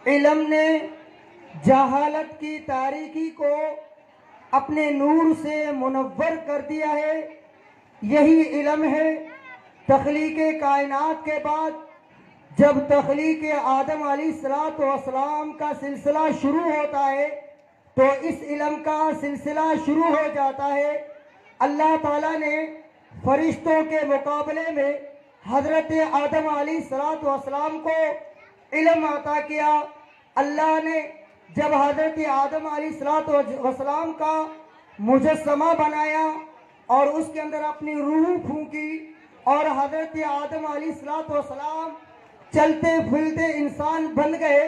علم نے جہالت کی تاریکی کو اپنے نور سے منور کر دیا ہے۔ یہی علم ہے تخلیق کائنات کے بعد جب تخلیق آدم علیہ السلام کا سلسلہ شروع ہوتا ہے تو اس علم کا سلسلہ شروع ہو جاتا ہے۔ اللہ تعالیٰ نے فرشتوں کے مقابلے میں حضرت آدم علیہ السلام کو علم عطا کیا۔ اللہ نے جب حضرت آدم علیہ السلام کا مجسمہ بنایا اور اس کے اندر اپنی روح پھونکی اور حضرت آدم علیہ السلام چلتے پھرتے انسان بن گئے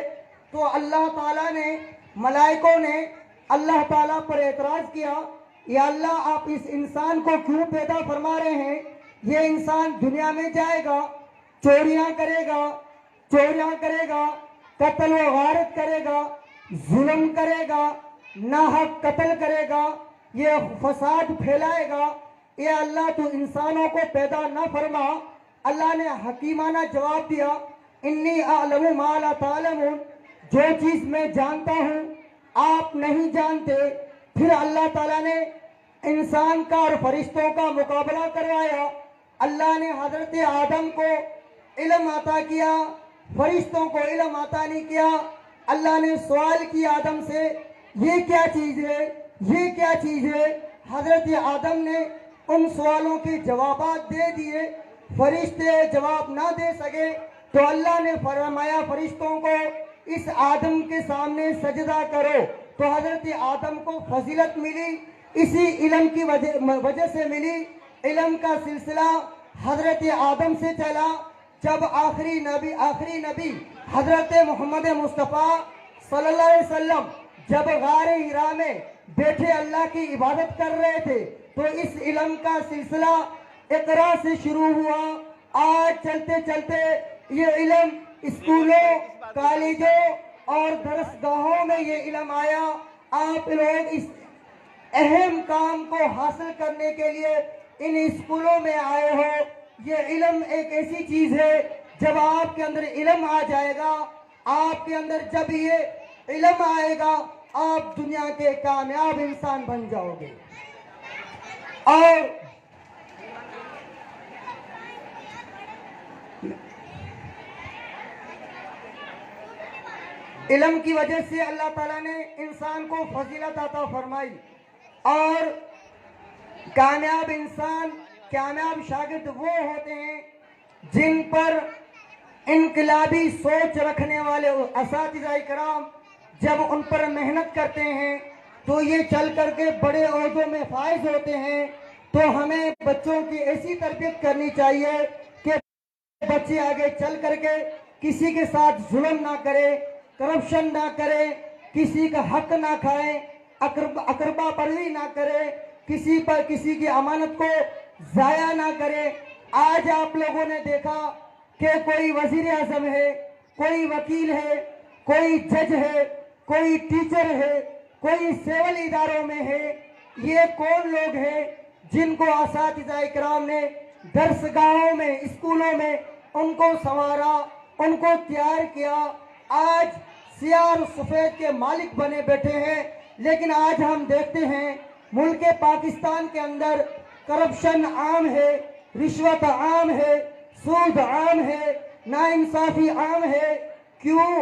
تو اللہ تعالیٰ نے ملائکوں نے اللہ تعالیٰ پر اعتراض کیا، یا اللہ آپ اس انسان کو کیوں پیدا فرما رہے ہیں؟ یہ انسان دنیا میں جائے گا، چوریاں کرے گا، قتل و غارت کرے گا، ظلم کرے گا، ناحق قتل کرے گا، یہ فساد پھیلائے گا۔ اے اللہ تو انسانوں کو پیدا نہ فرما۔ اللہ نے حکیمانہ جواب دیا، انی اعلم ما لا تعلمون، جو چیز میں جانتا ہوں آپ نہیں جانتے۔ پھر اللہ تعالیٰ نے انسان کا اور فرشتوں کا مقابلہ کروایا۔ اللہ نے حضرت آدم کو علم عطا کیا، فرشتوں کو علم عطا نہیں کیا۔ اللہ نے سوال کیا آدم سے، یہ کیا چیز ہے، یہ کیا چیز ہے؟ حضرت آدم نے ان سوالوں کے جوابات دے دیے، فرشتے جواب نہ دے سکے تو اللہ نے فرمایا فرشتوں کو اس آدم کے سامنے سجدہ کرو، تو حضرت آدم کو فضیلت ملی، اسی علم کی وجہ سے ملی۔ علم کا سلسلہ حضرت آدم سے چلا، جب آخری نبی حضرت محمد مصطفیٰ صلی اللہ علیہ وسلم جب غار حرا میں بیٹھے اللہ کی عبادت کر رہے تھے تو اس علم کا سلسلہ اقرا سے شروع ہوا۔ آج چلتے چلتے یہ علم اسکولوں، کالجوں اور درسگاہوں میں یہ علم آیا۔ آپ لوگ اس اہم کام کو حاصل کرنے کے لیے ان اسکولوں میں آئے ہو۔ یہ علم ایک ایسی چیز ہے، جب آپ کے اندر علم آ جائے گا، آپ کے اندر جب یہ علم آئے گا آپ دنیا کے کامیاب انسان بن جاؤ گے۔ اور علم کی وجہ سے اللہ تعالیٰ نے انسان کو فضیلت عطا فرمائی، اور کامیاب انسان، کامیاب شاگرد وہ ہوتے ہیں جن پر انقلابی سوچ رکھنے والے اساتذہ کرام جب ان پر محنت کرتے ہیں تو یہ چل کر کے بڑے عہدوں میں فائز ہوتے ہیں۔ تو ہمیں بچوں کی ایسی تربیت کرنی چاہیے کہ بچے آگے چل کر کے کسی کے ساتھ ظلم نہ کرے، کرپشن نہ کرے، کسی کا حق نہ کھائے، اقربا پروی نہ کرے، کسی کی امانت کو ضائع نہ کرے۔ آج آپ لوگوں نے دیکھا کہ کوئی وزیر اعظم ہے، کوئی وکیل ہے، کوئی جج ہے، کوئی ٹیچر ہے، کوئی سول اداروں میں ہے۔ یہ کون لوگ ہیں جن کو اساتذہ کرام نے درسگاہوں میں، اسکولوں میں ان کو سنوارا، ان کو تیار کیا؟ آج سیاہ اور سفید کے مالک بنے بیٹھے ہیں، لیکن آج ہم دیکھتے ہیں ملک پاکستان کے اندر کرپشن عام ہے، رشوت عام ہے، سود عام ہے، ناانصافی عام ہے۔ کیوں؟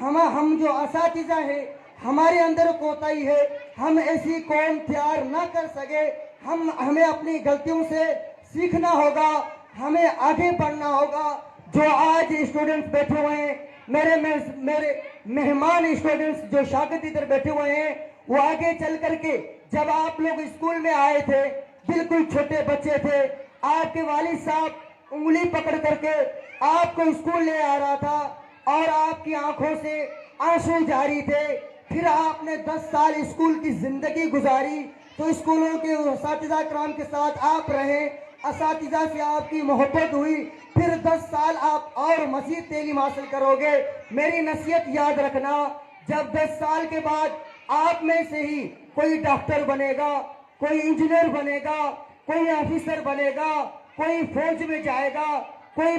ہم جو اساتذہ ہیں ہمارے اندر کوتاہی ہے، ہم ایسی قوم تیار نہ کر سکے۔ ہمیں اپنی غلطیوں سے سیکھنا ہوگا، ہمیں آگے بڑھنا ہوگا۔ جو آج اسٹوڈنٹس بیٹھے ہوئے ہیں، میرے مہمان اسٹوڈنٹس جو شاگرد ادھر بیٹھے ہوئے ہیں، وہ آگے چل کر کے جب آپ لوگ اسکول میں آئے تھے بالکل چھوٹے بچے تھے، آپ کے والد صاحب انگلی پکڑ کر کے آپ کو اسکول لے آ رہا تھا اور آپ کی آنکھوں سے آنسو جاری تھے۔ پھر آپ نے 10 سال اسکول کی زندگی گزاری تو اسکولوں کے اساتذہ کرام کے ساتھ آپ رہے، اساتذہ سے آپ کی محبت ہوئی، پھر 10 سال آپ اور مزید تعلیم حاصل کرو گے۔ میری نصیحت یاد رکھنا، جب 10 سال کے بعد آپ میں سے ہی کوئی ڈاکٹر بنے گا، کوئی انجینئر بنے گا، کوئی آفیسر بنے گا، کوئی فوج میں جائے گا، کوئی